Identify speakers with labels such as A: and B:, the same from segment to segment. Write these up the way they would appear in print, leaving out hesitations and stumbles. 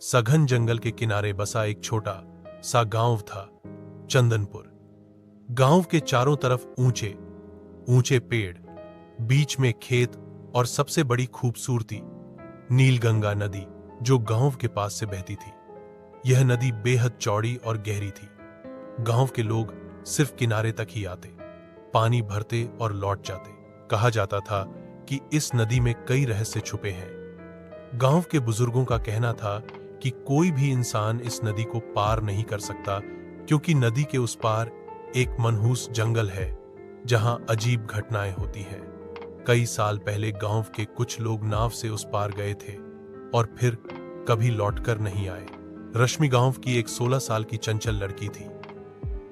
A: सघन जंगल के किनारे बसा एक छोटा सा गांव था, चंदनपुर। गांव के चारों तरफ ऊंचे ऊंचे पेड़, बीच में खेत और सबसे बड़ी खूबसूरती नीलगंगा नदी जो गांव के पास से बहती थी। यह नदी बेहद चौड़ी और गहरी थी। गांव के लोग सिर्फ किनारे तक ही आते, पानी भरते और लौट जाते। कहा जाता था कि इस नदी में कई रहस्य छुपे हैं। गांव के बुजुर्गों का कहना था कि कोई भी इंसान इस नदी को पार नहीं कर सकता, क्योंकि नदी के उस पार एक मनहूस जंगल है जहां अजीब घटनाएं होती हैं। कई साल पहले गांव के कुछ लोग नाव से उस पार गए थे और फिर कभी लौटकर नहीं आए। रश्मि गांव की एक 16 साल की चंचल लड़की थी।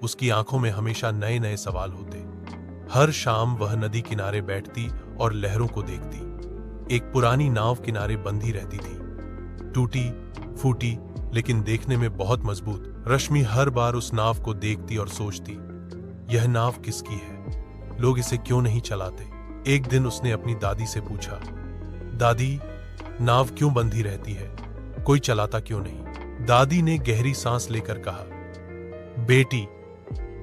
A: उसकी आंखों में हमेशा नए नए सवाल होते। हर शाम वह नदी किनारे बैठती और लहरों को देखती। एक पुरानी नाव किनारे बंधी रहती थी, टूटी फूटी लेकिन देखने में बहुत मजबूत। रश्मि हर बार उस नाव को देखती और सोचती, यह नाव किसकी है? लोग इसे क्यों नहीं चलाते? एक दिन उसने अपनी दादी से पूछा, दादी, नाव क्यों बंधी रहती है? कोई चलाता क्यों नहीं? दादी ने गहरी सांस लेकर कहा, बेटी,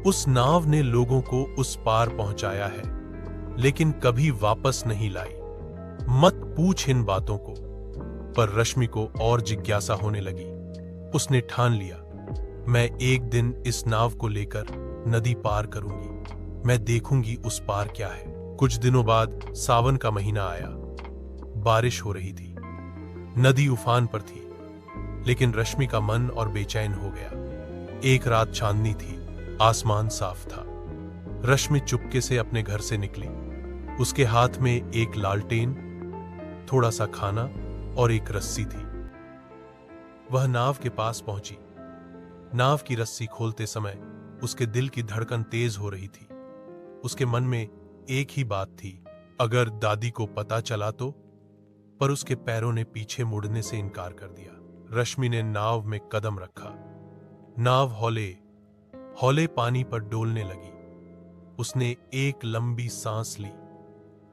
A: उस नाव ने लोगों को उस पार पहुंचाया है, लेकिन कभी वापस नहीं लाई। मत पूछ इन बातों को। पर रश्मि को और जिज्ञासा होने लगी। उसने ठान लिया, मैं एक दिन इस नाव को लेकर नदी पार करूंगी। मैं देखूंगी उस पार क्या है। कुछ दिनों बाद सावन का महीना आया। बारिश हो रही थी, नदी उफान पर थी, लेकिन रश्मि का मन और बेचैन हो गया। एक रात चांदनी थी, आसमान साफ था। रश्मि चुपके से अपने घर से निकली। उसके हाथ में एक लालटेन, थोड़ा सा खाना और एक रस्सी थी। वह नाव के पास पहुंची। नाव की रस्सी खोलते समय उसके दिल की धड़कन तेज हो रही थी। उसके मन में एक ही बात थी, अगर दादी को पता चला तो? पर उसके पैरों ने पीछे मुड़ने से इनकार कर दिया। रश्मि ने नाव में कदम रखा। नाव हौले हौले पानी पर डोलने लगी। उसने एक लंबी सांस ली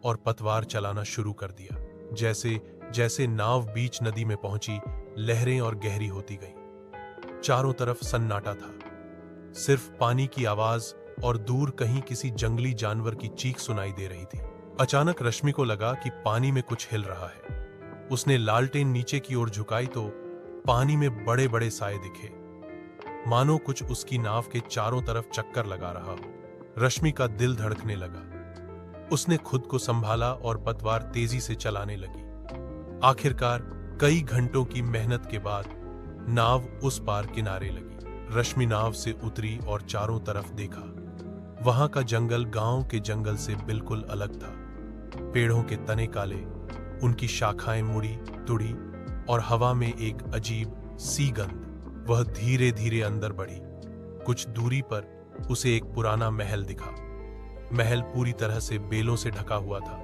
A: और पतवार चलाना शुरू कर दिया। जैसे जैसे नाव बीच नदी में पहुंची, लहरें और गहरी होती गईं। चारों तरफ सन्नाटा था, सिर्फ पानी की आवाज और दूर कहीं किसी जंगली जानवर की चीख सुनाई दे रही थी। अचानक रश्मि को लगा कि पानी में कुछ हिल रहा है। उसने लालटेन नीचे की ओर झुकाई तो पानी में बड़े बड़े साए दिखे, मानो कुछ उसकी नाव के चारों तरफ चक्कर लगा रहा हो। रश्मि का दिल धड़कने लगा। उसने खुद को संभाला और पतवार तेजी से चलाने लगी। आखिरकार कई घंटों की मेहनत के बाद नाव उस पार किनारे लगी। रश्मि नाव से उतरी और चारों तरफ देखा। वहां का जंगल गांव के जंगल से बिल्कुल अलग था। पेड़ों के तने काले, उनकी शाखाएं मुड़ी तुड़ी और हवा में एक अजीब सी गंध। वह धीरे धीरे अंदर बढ़ी। कुछ दूरी पर उसे एक पुराना महल दिखा। महल पूरी तरह से बेलों से ढका हुआ था।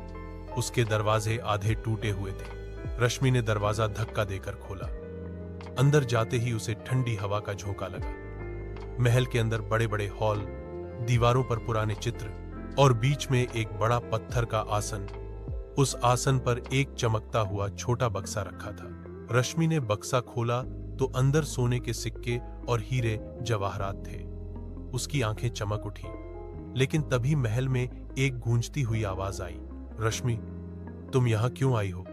A: उसके दरवाजे आधे टूटे हुए थे। रश्मि ने दरवाजा धक्का देकर खोला। अंदर जाते ही उसे ठंडी हवा का झोंका लगा। महल के अंदर बड़े बड़े हॉल, दीवारों पर पुराने चित्र और बीच में एक बड़ा पत्थर का आसन। उस आसन पर एक चमकता हुआ छोटा बक्सा रखा था। रश्मि ने बक्सा खोला तो अंदर सोने के सिक्के और हीरे जवाहरात थे। उसकी आंखें चमक उठी, लेकिन तभी महल में एक गूंजती हुई आवाज आई, रश्मि, तुम यहां क्यों आई हो?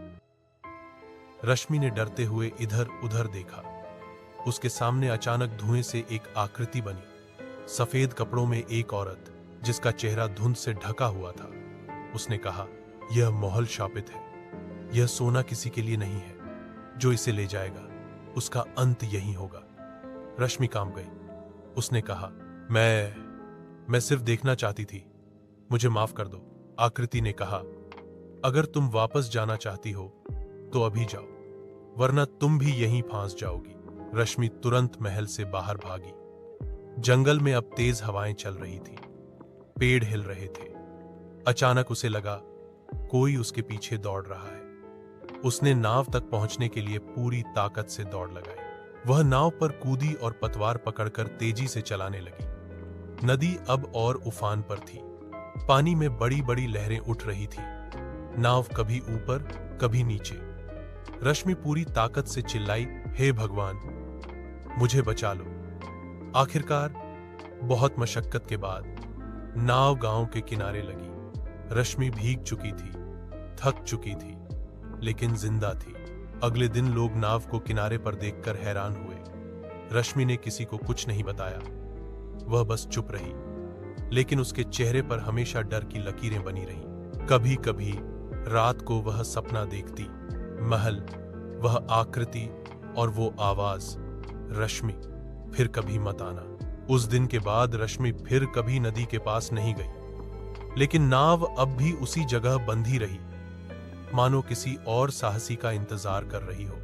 A: रश्मि ने डरते हुए इधर उधर देखा। उसके सामने अचानक धुएं से एक आकृति बनी। सफेद कपड़ों में एक औरत, जिसका चेहरा धुंध से ढका हुआ था। उसने कहा, यह महल शापित है। यह सोना किसी के लिए नहीं है। जो इसे ले जाएगा उसका अंत यही होगा। रश्मि कांप गई। उसने कहा, मैं सिर्फ देखना चाहती थी, मुझे माफ कर दो। आकृति ने कहा, अगर तुम वापस जाना चाहती हो तो अभी जाओ, वरना तुम भी यहीं फांस जाओगी। रश्मि तुरंत महल से बाहर भागी। जंगल में अब तेज हवाएं चल रही थी, पेड़ हिल रहे थे। अचानक उसे लगा कोई उसके पीछे दौड़ रहा है। उसने नाव तक पहुंचने के लिए पूरी ताकत से दौड़ लगाई। वह नाव पर कूदी और पतवार पकड़कर तेजी से चलाने लगी। नदी अब और उफान पर थी। पानी में बड़ी बड़ी लहरें उठ रही थी। नाव कभी ऊपर कभी नीचे। रश्मि पूरी ताकत से चिल्लाई, हे भगवान, मुझे बचा लो। आखिरकार बहुत मशक्कत के बाद नाव गांव के किनारे लगी। रश्मि भीग चुकी थी, थक चुकी थी, लेकिन जिंदा थी। अगले दिन लोग नाव को किनारे पर देखकर हैरान हुए। रश्मि ने किसी को कुछ नहीं बताया, वह बस चुप रही, लेकिन उसके चेहरे पर हमेशा डर की लकीरें बनी रहीं। कभी कभी रात को वह सपना देखती, महल, वह आकृति और वो आवाज, रश्मि फिर कभी मत आना। उस दिन के बाद रश्मि फिर कभी नदी के पास नहीं गई, लेकिन नाव अब भी उसी जगह बंधी रही, मानो किसी और साहसी का इंतजार कर रही हो।